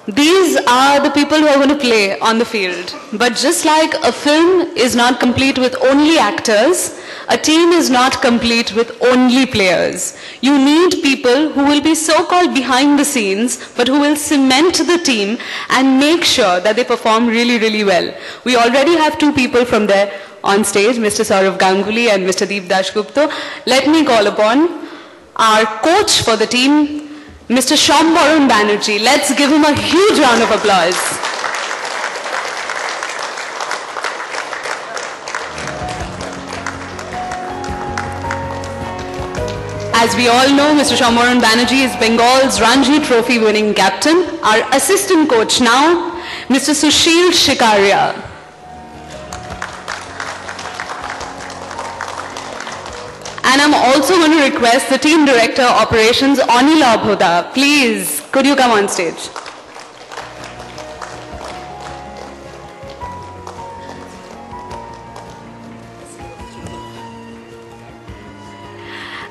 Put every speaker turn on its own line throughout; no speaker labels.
These are the people who are going to play on the field. But just like a film is not complete with only actors, a team is not complete with only players. You need people who will be so-called behind the scenes, but who will cement the team and make sure that they perform really, really well. We already have two people from there on stage, Mr. Saurav Ganguly and Mr. Deep Dashgupta. Let me call upon our coach for the team, Mr. Shyambaran Banerjee. Let's give him a huge round of applause. As we all know, Mr. Shyambaran Banerjee is Bengal's Ranji Trophy winning captain. Our assistant coach now, Mr. Sushil Shikaria. And I'm also going to request the team director operations, Anil Abhoda. Please, could you come on stage?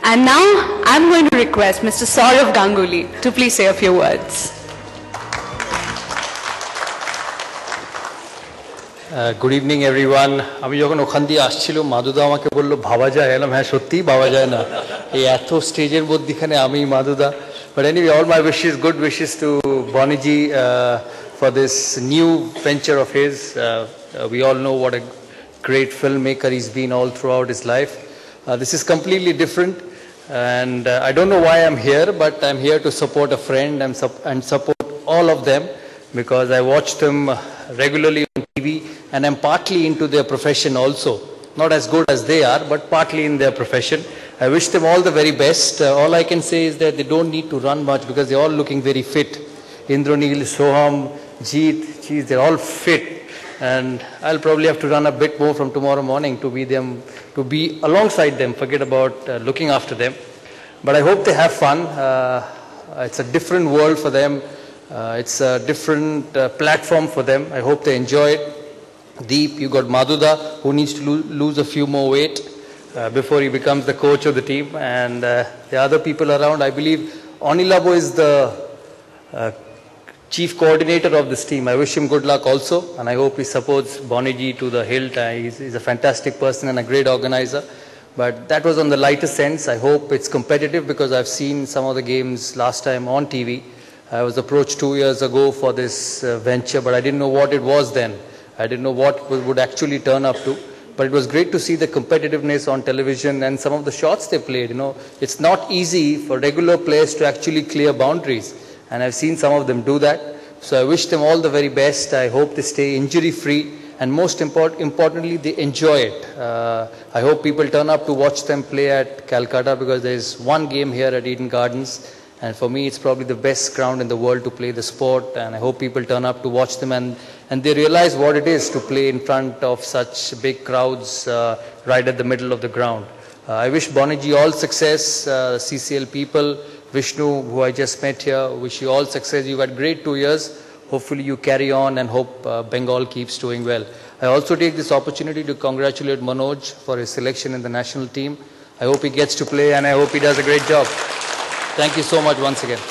And now I'm going to request Mr. Saurav Ganguly to please say a few words.
Good evening, everyone. আমি যখন ওখান দিয়ে আসছিলাম মাদুদা আমাকে বলল ভাবা যায়, এলাম হ্যাঁ সত্যিই ভাবা যায় না এই এত স্টেজের মধ্যখানে আমি মাদুদা। But anyway, all my wishes, good wishes to Boniji for this new venture of his. We all know what a great filmmaker he's been all throughout his life. This is completely different, and I don't know why I'm here, but I'm here to support a friend and support all of them, because I watch them regularly on TV, and I'm partly into their profession also. Not as good as they are, but partly in their profession. I wish them all the very best. All I can say is that they don't need to run much, because they're all looking very fit. Indranil, Soham, Jeet, geez, they're all fit. And I'll probably have to run a bit more from tomorrow morning to be alongside them, forget about looking after them. But I hope they have fun. It's a different world for them. It's a different platform for them. I hope they enjoy it. Deep, you got Madhuda, who needs to lose a few more weight before he becomes the coach of the team. And the other people around, I believe Anilabo is the chief coordinator of this team. I wish him good luck also, and I hope he supports Boniji to the hilt. He's a fantastic person and a great organizer. But that was on the lighter sense. I hope it's competitive, because I've seen some of the games last time on TV. I was approached 2 years ago for this venture, but I didn't know what it was then. I didn't know what would actually turn up to. But it was great to see the competitiveness on television and some of the shots they played. You know, it's not easy for regular players to actually clear boundaries, and I've seen some of them do that. So I wish them all the very best. I hope they stay injury-free, and most importantly, they enjoy it. I hope people turn up to watch them play at Calcutta, because there's one game here at Eden Gardens, and for me, it's probably the best ground in the world to play the sport, and I hope people turn up to watch them, and they realize what it is to play in front of such big crowds right at the middle of the ground. I wish Boniji all success, CCL people, Vishnu, who I just met here, wish you all success. You've had great 2 years. Hopefully you carry on, and hope Bengal keeps doing well. I also take this opportunity to congratulate Manoj for his selection in the national team. I hope he gets to play, and I hope he does a great job. Thank you so much once again.